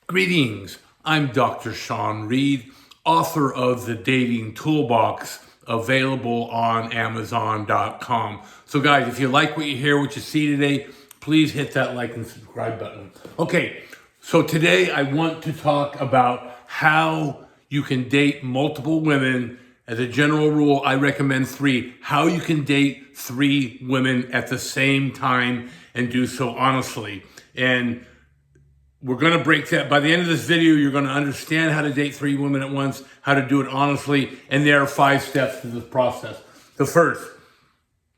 Greetings, I'm Dr. Sean Reed, author of The Dating Toolbox, available on Amazon.com. So guys, if you like what you hear, what you see today, please hit that like and subscribe button. Okay, so today I want to talk about how you can date multiple women. As a general rule, I recommend 3. How you can date 3 women at the same time and do so honestly. And we're going to break that. By the end of this video, you're going to understand how to date 3 women at once, how to do it honestly, and there are 5 steps to this process. The first,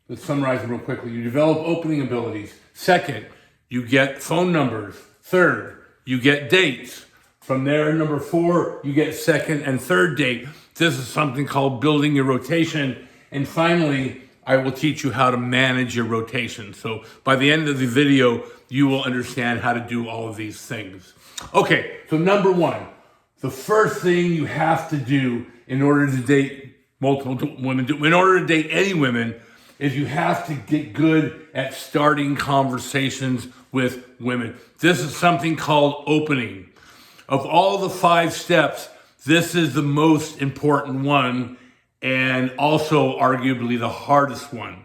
let's summarize them real quickly. You develop opening abilities. Second, you get phone numbers. Third, you get dates. From there, number 4, you get second and third date. This is something called building your rotation. And finally, I will teach you how to manage your rotation. So by the end of the video, you will understand how to do all of these things. Okay, so number 1, the first thing you have to do in order to date multiple women, in order to date any women, is you have to get good at starting conversations with women. This is something called opening. Of all the 5 steps, this is the most important one and also arguably the hardest one.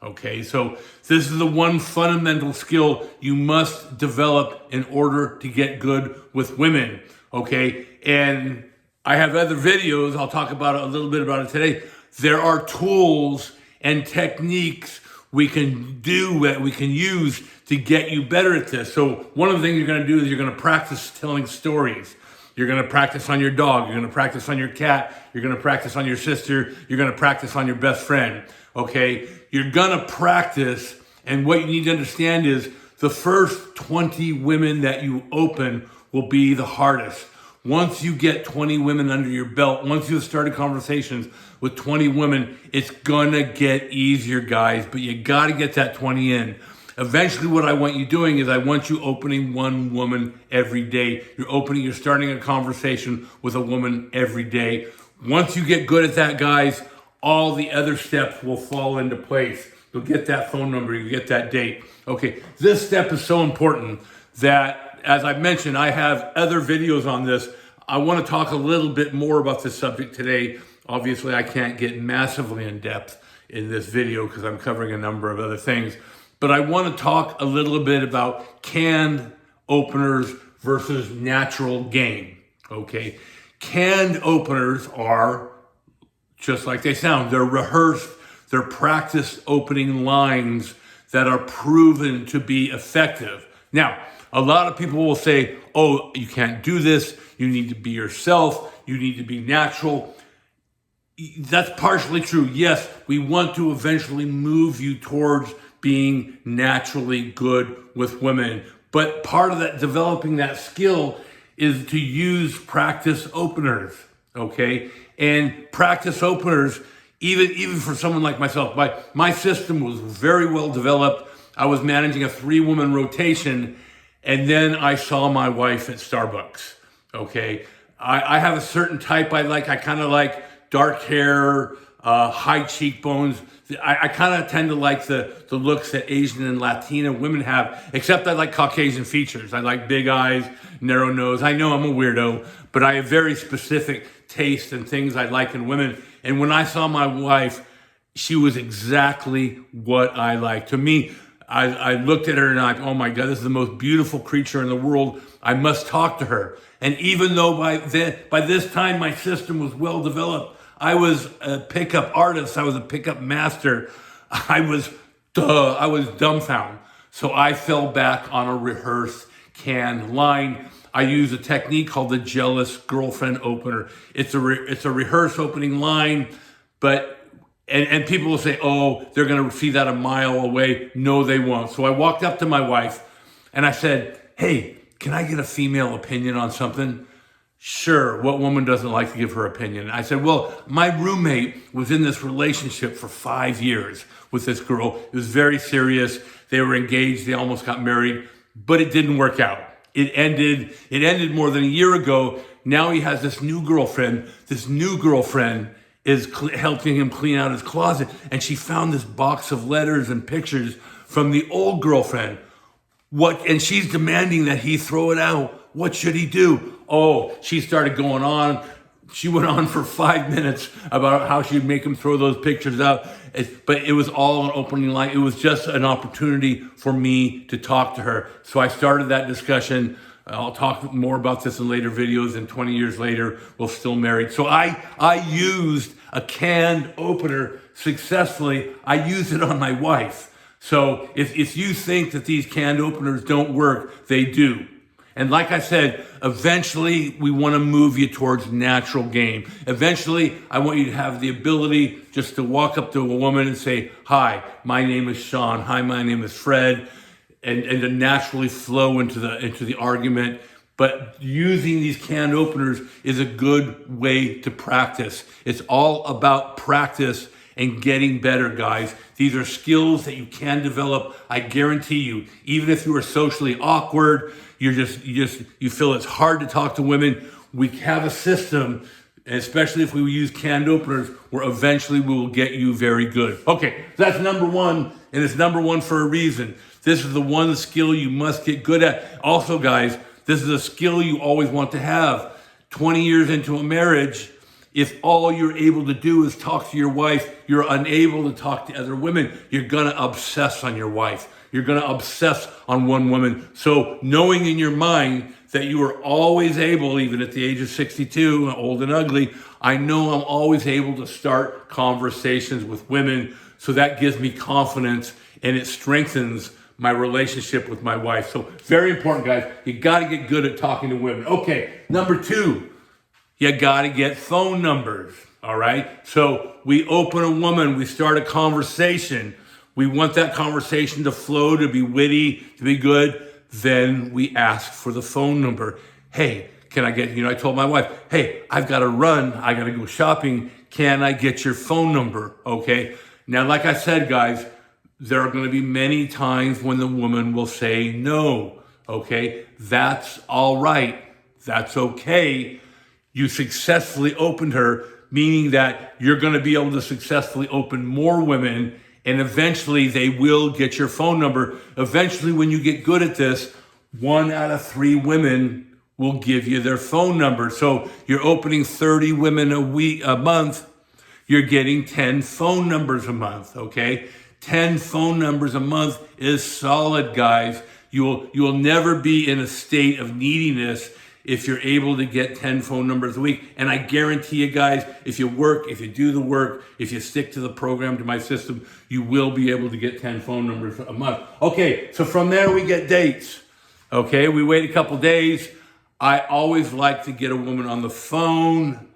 Okay, so this is the one fundamental skill you must develop in order to get good with women. Okay, and I have other videos, I'll talk about it a little bit about it today. There are tools and techniques we can do, that we can use to get you better at this. So one of the things you're going to do is you're going to practice telling stories. You're going to practice on your dog. You're going to practice on your cat. You're going to practice on your sister. You're going to practice on your best friend. Okay? You're going to practice. And what you need to understand is the first 20 women that you open will be the hardest. Once you get 20 women under your belt, once you've started conversations with 20 women, it's going to get easier, guys. But you got to get that 20 in. Eventually, what I want you doing is I want you opening 1 woman every day. You're starting a conversation with a woman every day. Once you get good at that, guys, all the other steps will fall into place. You'll get that phone number, you get that date. Okay, this step is so important that, as I mentioned, I have other videos on this. I want to talk a little bit more about this subject today. Obviously, I can't get massively in depth in this video because I'm covering a number of other things. But I want to talk a little bit about canned openers versus natural game, okay? Canned openers are just like they sound. They're rehearsed, they're practice opening lines that are proven to be effective. Now, a lot of people will say, oh, you can't do this. You need to be yourself. You need to be natural. That's partially true. Yes, we want to eventually move you towards being naturally good with women. But part of that, developing that skill, is to use practice openers, okay? And practice openers, even for someone like myself, my system was very well developed. I was managing a 3-woman rotation, and then I saw my wife at Starbucks, okay? I have a certain type I like. I kind of like dark hair, high cheekbones. I kind of tend to like the looks that Asian and Latina women have, except I like Caucasian features. I like big eyes, narrow nose. I know I'm a weirdo, but I have very specific taste and things I like in women. And when I saw my wife, she was exactly what I like. To me, I looked at her and I'm like, oh my God, this is the most beautiful creature in the world. I must talk to her. And even though by this time my system was well developed, I was a pickup artist. I was a pickup master. I was dumbfounded. So I fell back on a rehearsed canned line. I use a technique called the jealous girlfriend opener. It's a rehearsed opening line, but and people will say, oh, they're going to see that a mile away. No, they won't. So I walked up to my wife and I said, hey, can I get a female opinion on something? Sure, what woman doesn't like to give her opinion? I said, well, my roommate was in this relationship for 5 years with this girl. It was very serious. They were engaged. They almost got married, but it didn't work out. It ended more than a year ago. Now he has this new girlfriend. This new girlfriend is helping him clean out his closet. And she found this box of letters and pictures from the old girlfriend. And she's demanding that he throw it out. What should he do? Oh, she started going on. She went on for 5 minutes about how she'd make him throw those pictures out. But it was all an opening line. It was just an opportunity for me to talk to her. So I started that discussion. I'll talk more about this in later videos, and 20 years later, we're still married. So I used a canned opener successfully. I used it on my wife. So if you think that these canned openers don't work, they do. And like I said, eventually we want to move you towards natural game. Eventually, I want you to have the ability just to walk up to a woman and say, "Hi, my name is Sean. Hi, my name is Fred," and to naturally flow into the argument. But using these canned openers is a good way to practice. It's all about practice and getting better, guys. These are skills that you can develop. I guarantee you, even if you are socially awkward, you feel it's hard to talk to women, we have a system, and especially if we use canned openers, where eventually we will get you very good. Okay, that's number one, and it's number one for a reason. This is the one skill you must get good at. Also, guys, this is a skill you always want to have. 20 years into a marriage, if all you're able to do is talk to your wife, you're unable to talk to other women, you're gonna obsess on your wife. You're gonna obsess on one woman. So knowing in your mind that you are always able, even at the age of 62, old and ugly, I know I'm always able to start conversations with women. So that gives me confidence, and it strengthens my relationship with my wife. So very important, guys. You gotta get good at talking to women. Okay, number two, you got to get phone numbers, all right? So we open a woman, we start a conversation. We want that conversation to flow, to be witty, to be good. Then we ask for the phone number. Hey, can I get, I told my wife, hey, I've got to run. I got to go shopping. Can I get your phone number? Okay. Now, like I said, guys, there are going to be many times when the woman will say no. Okay. That's all right. That's okay. You successfully opened her, meaning that you're going to be able to successfully open more women, and eventually they will get your phone number. Eventually, when you get good at this, 1 out of 3 women will give you their phone number. So you're opening 30 women a month, you're getting 10 phone numbers a month, okay? 10 phone numbers a month is solid, guys. You will never be in a state of neediness if you're able to get 10 phone numbers a week. And I guarantee you guys, if you work, if you do the work, if you stick to the program, to my system, you will be able to get 10 phone numbers a month. Okay, so from there we get dates. Okay, we wait a couple days. I always like to get a woman on the phone.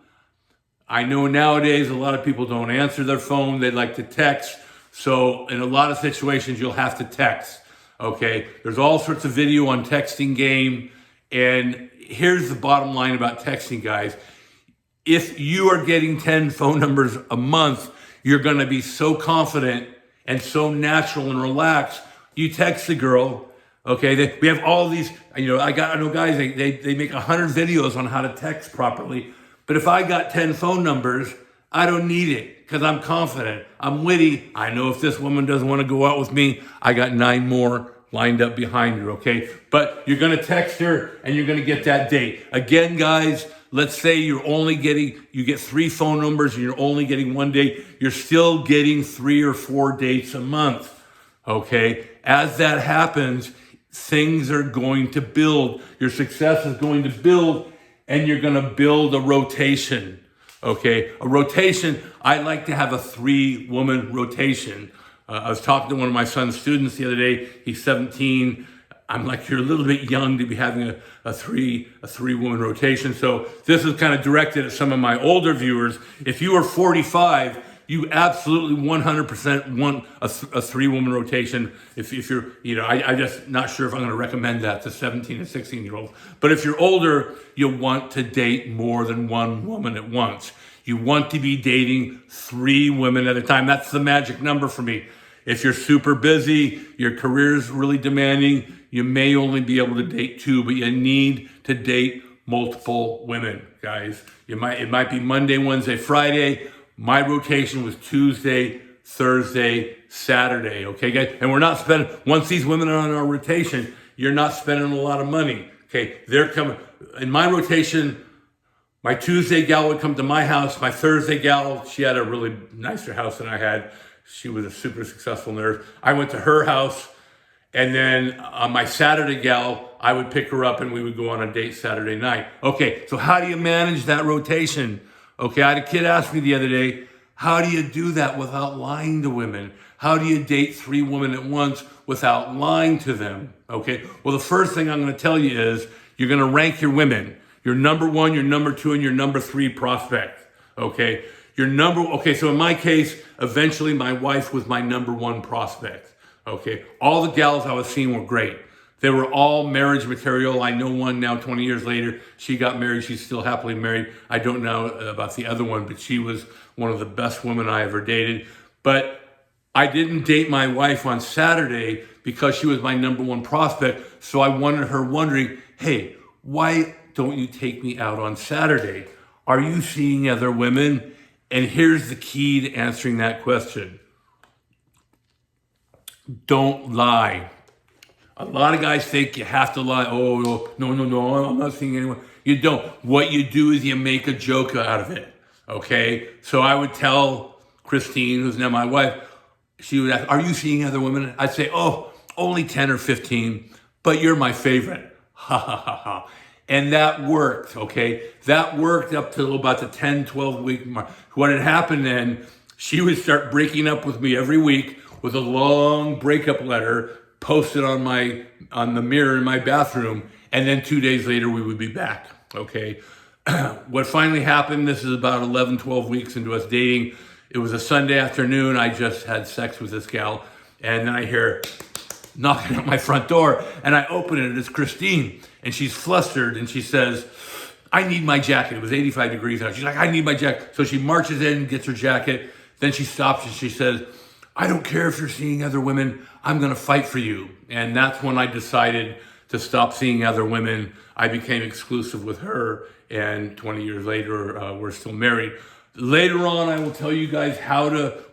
I know nowadays a lot of people don't answer their phone. They like to text. So in a lot of situations, you'll have to text. Okay, there's all sorts of video on texting game. And here's the bottom line about texting, guys. If you are getting 10 phone numbers a month, you're going to be so confident and so natural and relaxed. You text the girl, okay? We have all these, I know guys, they make 100 videos on how to text properly. But if I got 10 phone numbers, I don't need it because I'm confident. I'm witty. I know if this woman doesn't want to go out with me, I got 9 more lined up behind her, okay? But you're going to text her and you're going to get that date. Again, guys, let's say you get 3 phone numbers and you're only getting 1 date. You're still getting 3 or 4 dates a month, okay? As that happens, things are going to build. Your success is going to build, and you're going to build a rotation, okay? A rotation, I like to have a 3-woman rotation. I was talking to one of my son's students the other day. He's 17. I'm like, you're a little bit young to be having a 3-woman rotation. So this is kind of directed at some of my older viewers. If you are 45, you absolutely 100% want a 3-woman rotation. If you're, I'm just not sure if I'm going to recommend that to 17 and 16-year-olds. But if you're older, you'll want to date more than 1 woman at once. You want to be dating 3 women at a time. That's the magic number for me. If you're super busy, your career's really demanding, you may only be able to date 2, but you need to date multiple women, guys. It might be Monday, Wednesday, Friday. My rotation was Tuesday, Thursday, Saturday, okay, guys? And we're not spending, once these women are on our rotation, you're not spending a lot of money. Okay, they're coming. In my rotation, my Tuesday gal would come to my house. My Thursday gal, she had a really nicer house than I had. She was a super successful nurse. I went to her house. And then on my Saturday gal, I would pick her up and we would go on a date Saturday night. Okay, so how do you manage that rotation? Okay, I had a kid ask me the other day, how do you do that without lying to women? How do you date 3 women at once without lying to them? Okay, well, the first thing I'm going to tell you is you're going to rank your women. Your number 1, your number 2, and your number 3 prospect. Okay, so in my case, eventually my wife was my number 1 prospect. Okay, all the gals I was seeing were great. They were all marriage material. I know one now 20 years later. She got married. She's still happily married. I don't know about the other one, but she was one of the best women I ever dated. But I didn't date my wife on Saturday because she was my number 1 prospect. So I wanted her wondering, hey, why don't you take me out on Saturday? Are you seeing other women? And here's the key to answering that question. Don't lie. A lot of guys think you have to lie. Oh, no, I'm not seeing anyone. You don't. What you do is you make a joke out of it. Okay? So I would tell Christine, who's now my wife, she would ask, are you seeing other women? I'd say, oh, only 10 or 15, but you're my favorite. Ha, ha, ha, ha. And that worked, okay? That worked up till about the 10, 12-week mark. What had happened then, she would start breaking up with me every week with a long breakup letter posted on the mirror in my bathroom, and then 2 days later we would be back, okay? What finally happened, this is about 11, 12 weeks into us dating. It was a Sunday afternoon. I just had sex with this gal, and then I hear knocking at my front door, and I open it, and it's Christine, and she's flustered, and she says, I need my jacket. It was 85 degrees out. She's like, I need my jacket. So she marches in, gets her jacket, then she stops and she says, I don't care if you're seeing other women, I'm gonna fight for you. And that's when I decided to stop seeing other women. I became exclusive with her, and 20 years later, we're still married. Later on, I will tell you guys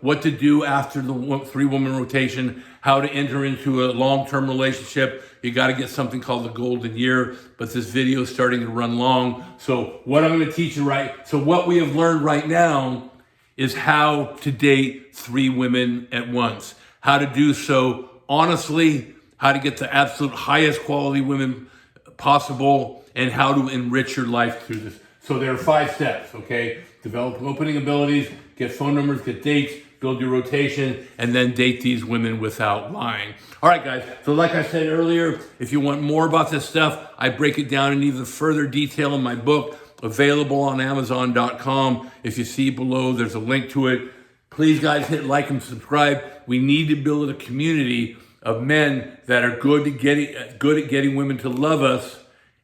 what to do after the 3-woman rotation, how to enter into a long-term relationship. You got to get something called the golden year, but this video is starting to run long. So what I'm going to teach you what we have learned right now is how to date 3 women at once, how to do so honestly, how to get the absolute highest quality women possible, and how to enrich your life through this. So there are 5 steps, okay? Develop opening abilities, get phone numbers, get dates, build your rotation, and then date these women without lying. All right, guys. So like I said earlier, if you want more about this stuff, I break it down in even further detail in my book, available on Amazon.com. If you see below, there's a link to it. Please, guys, hit like and subscribe. We need to build a community of men that are good at getting women to love us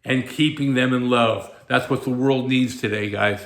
and keeping them in love. That's what the world needs today, guys.